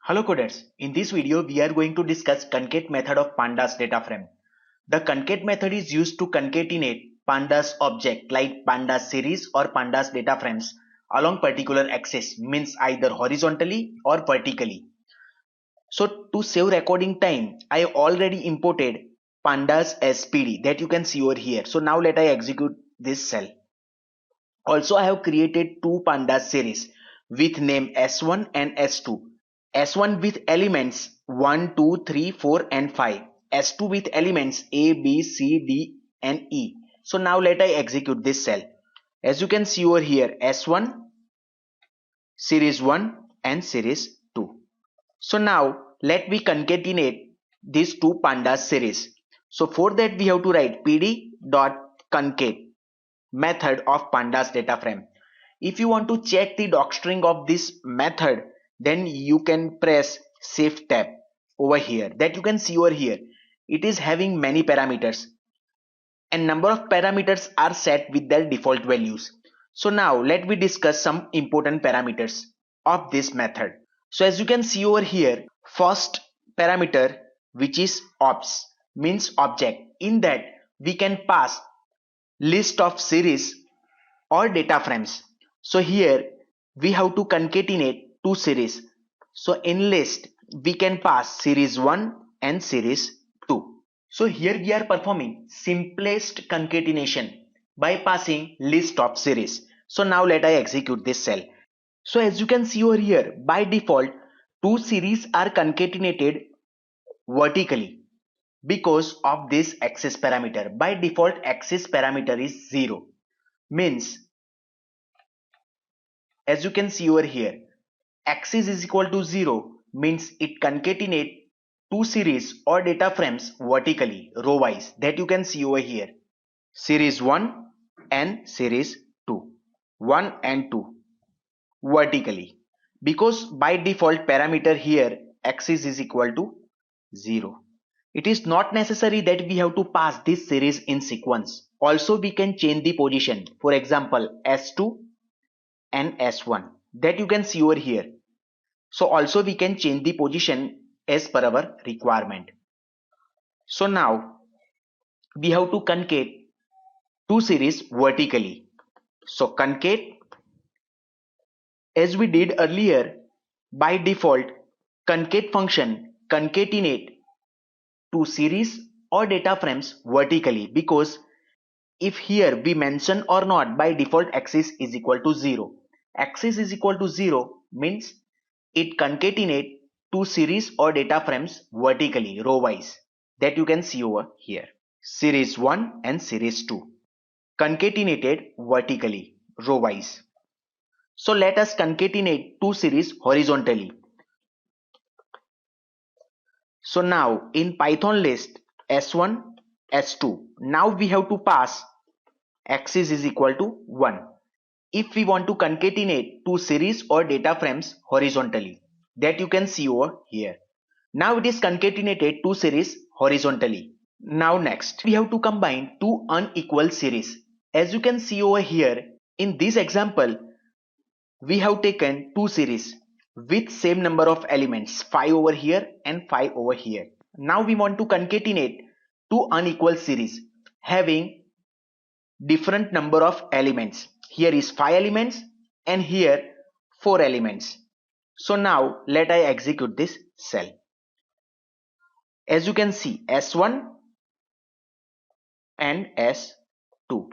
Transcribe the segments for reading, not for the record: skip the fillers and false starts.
Hello coders, in this video we are going to discuss concate method of pandas data frame. The concate method is used to concatenate pandas object like pandas series or pandas data frames along particular axis, means either horizontally or vertically. So to save recording time, I already imported pandas as PD that you can see over here. So now let I execute this cell. Also I have created two pandas series with name S1 and S2. S1 with elements 1, 2, 3, 4 and 5. S2 with elements A, B, C, D and E. So now let I execute this cell. As you can see over here, S1, series 1 and series 2. So now let me concatenate these two pandas series. So for that we have to write pd.concate method of pandas data frame. If you want to check the docstring of this method, then you can press shift tab over here, that you can see over here. It is having many parameters and number of parameters are set with their default values. So now let me discuss some important parameters of this method. So as you can see over here, first parameter, which is obs, means object. In that we can pass list of series or data frames. So here we have to concatenate two series. So in list we can pass series 1 and series 2. So here we are performing simplest concatenation by passing list of series. So now let I execute this cell. So as you can see over here, by default two series are concatenated vertically because of this axis parameter. By default axis parameter is 0, means as you can see over here, axis is equal to 0 means it concatenate two series or data frames vertically, row wise, that you can see over here. Series 1 and series 2. 1 and 2 vertically. Because by default parameter here axis is equal to 0. It is not necessary that we have to pass this series in sequence. Also we can change the position. For example, S2 and S1, that you can see over here. So also we can change the position as per our requirement. So now we have to concate two series vertically. So concate, as we did earlier, by default concate function concatenate two series or data frames vertically, because if here we mention or not, by default axis is equal to 0. Axis is equal to 0 means it concatenate two series or data frames vertically, row wise, that you can see over here. Series 1 and series 2 concatenated vertically, row wise. So let us concatenate two series horizontally. So now in Python list S1, S2, now we have to pass axis is equal to 1 if we want to concatenate two series or data frames horizontally, that you can see over here. Now it is concatenated two series horizontally. Now next we have to combine two unequal series. As you can see over here, in this example we have taken two series with same number of elements, 5 over here and 5 over here. Now we want to concatenate two unequal series having different number of elements. Here is 5 elements and here 4 elements. So now let I execute this cell. As you can see, S1 and S2,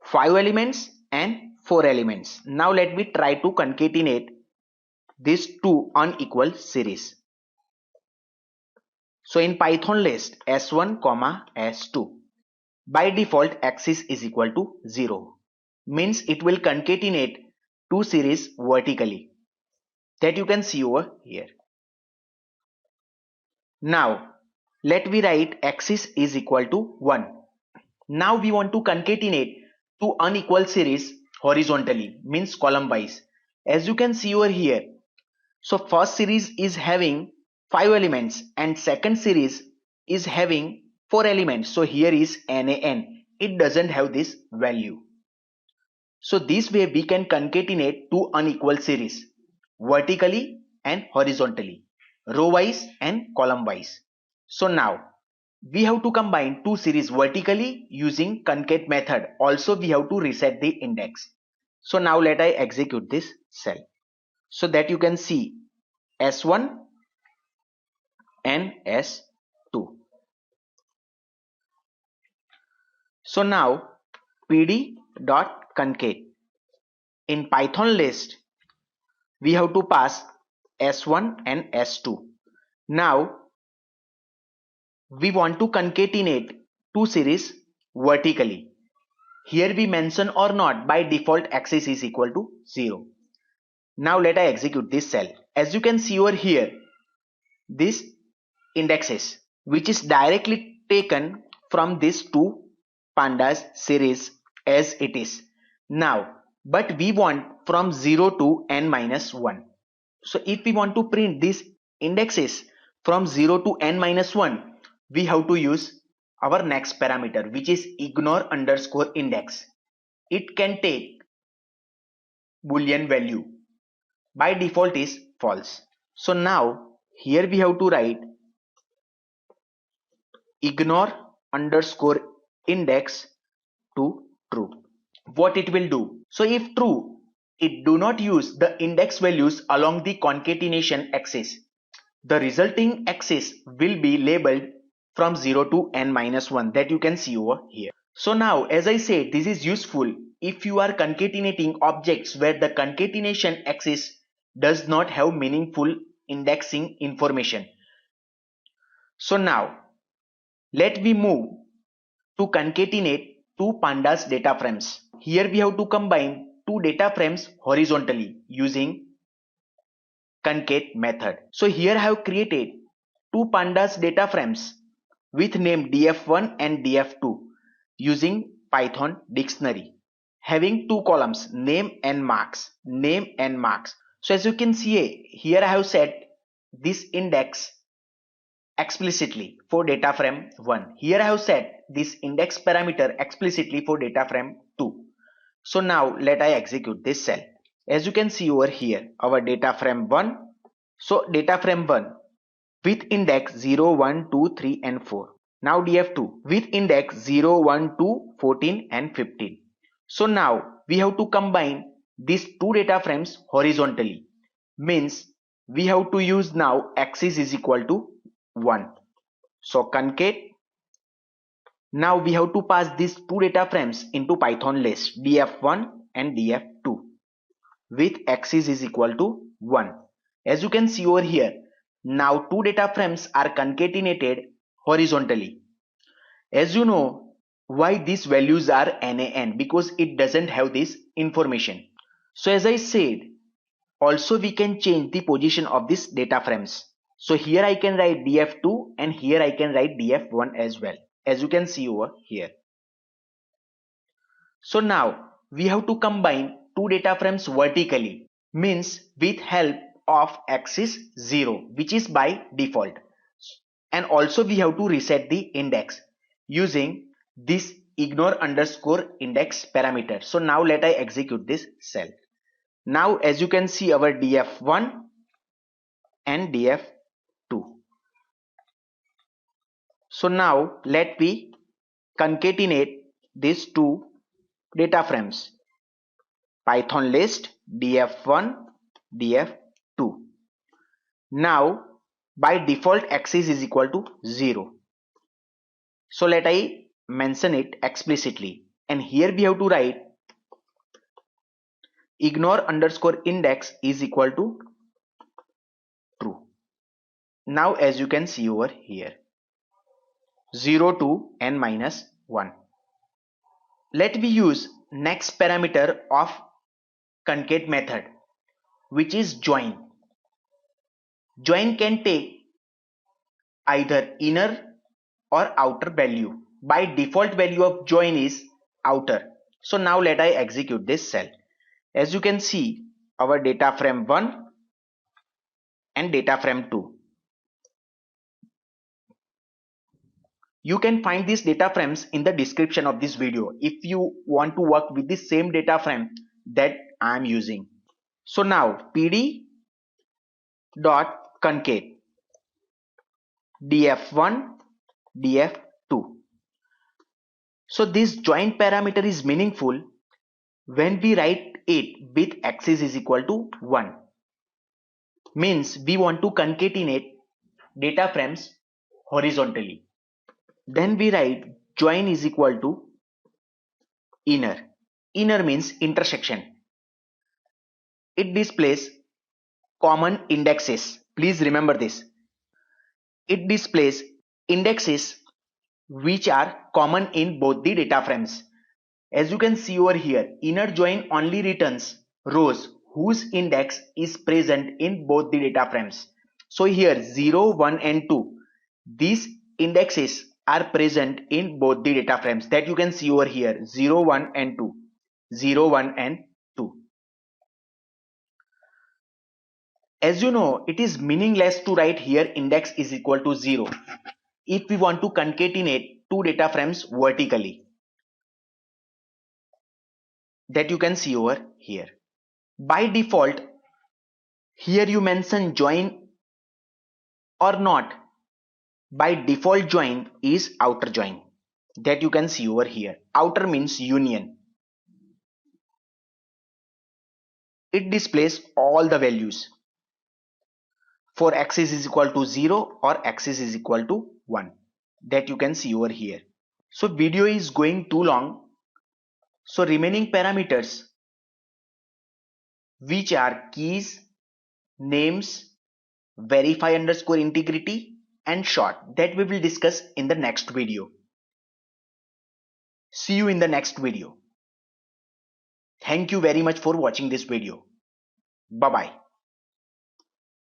5 elements and 4 elements. Now let me try to concatenate these two unequal series. So in Python list S1 comma S2, by default axis is equal to 0, means it will concatenate two series vertically, that you can see over here. Now let me write axis is equal to 1. Now we want to concatenate two unequal series horizontally, means column wise. As you can see over here, so first series is having 5 elements and second series is having 4 elements. So here is NaN, it doesn't have this value. So this way we can concatenate two unequal series vertically and horizontally, row wise and column wise. So now we have to combine two series vertically using concate method. Also we have to reset the index. So now let I execute this cell so that you can see S1 and S2. So now pd.concate. In Python list we have to pass S1 and S2. Now we want to concatenate two series vertically. Here we mention or not, by default axis is equal to 0. Now let I execute this cell. As you can see over here, this indexes which is directly taken from these two pandas series as it is. Now but we want from 0 to n minus 1. So if we want to print these indexes from 0 to n minus 1, we have to use our next parameter, which is ignore underscore index. It can take boolean value. By default is false. So now here we have to write ignore underscore index to true. What it will do? So if true, it do not use the index values along the concatenation axis. The resulting axis will be labeled from 0 to n minus 1, that you can see over here. So now as I said, this is useful if you are concatenating objects where the concatenation axis does not have meaningful indexing information. So now let me move to concatenate two pandas data frames. Here we have to combine two data frames horizontally using concate method. So here I have created two pandas data frames with name df1 and df2 using Python dictionary, having two columns name and marks, name and marks. So as you can see here, I have set this index explicitly for data frame 1. Here I have set this index parameter explicitly for data frame 2. So now let I execute this cell. As you can see over here, our data frame 1. So data frame 1 with index 0, 1, 2, 3 and 4. Now df2 with index 0, 1, 2, 14 and 15. So now we have to combine these two data frames horizontally. Means we have to use now axis is equal to 1. So concate. Now we have to pass these two data frames into Python list df1 and df2 with axis is equal to 1. As you can see over here, now two data frames are concatenated horizontally. As you know why these values are NaN, because it doesn't have this information. So as I said, also we can change the position of these data frames. So here I can write df2 and here I can write df1 as well, as you can see over here. So now we have to combine two data frames vertically, means with help of axis 0, which is by default. And also we have to reset the index using this ignore underscore index parameter. So now let I execute this cell. Now as you can see, our df1 and df2. So now let me concatenate these two data frames. Python list df1 df2. Now by default axis is equal to 0. So let I mention it explicitly, and here we have to write ignore underscore index is equal to true. Now as you can see over here, 0 to n minus 1. Let me use next parameter of concate method, which is join. Join can take either inner or outer value. By default value of join is outer. So now let I execute this cell. As you can see, our data frame 1 and data frame 2. You can find these data frames in the description of this video if you want to work with the same data frame that I am using. So now pd dot concat df1 df2. So this joint parameter is meaningful when we write it with axis is equal to 1. Means we want to concatenate data frames horizontally. Then we write join is equal to inner. Inner means intersection. It displays common indexes. Please remember this. It displays indexes which are common in both the data frames. As you can see over here, inner join only returns rows whose index is present in both the data frames. So here 0, 1 and 2, these indexes are present in both the data frames that you can see over here 0, 1 and 2. 0, 1 and 2. As you know, it is meaningless to write here index is equal to 0 if we want to concatenate two data frames vertically that you can see over here. By default, here you mention join or not. By default join is outer join that you can see over here. Outer means union. It displays all the values for axis is equal to 0 or axis is equal to 1 that you can see over here. So video is going too long. So remaining parameters which are keys, names, verify underscore integrity and short that we will discuss in the next video. See you in the next video. Thank you very much for watching this video. Bye bye.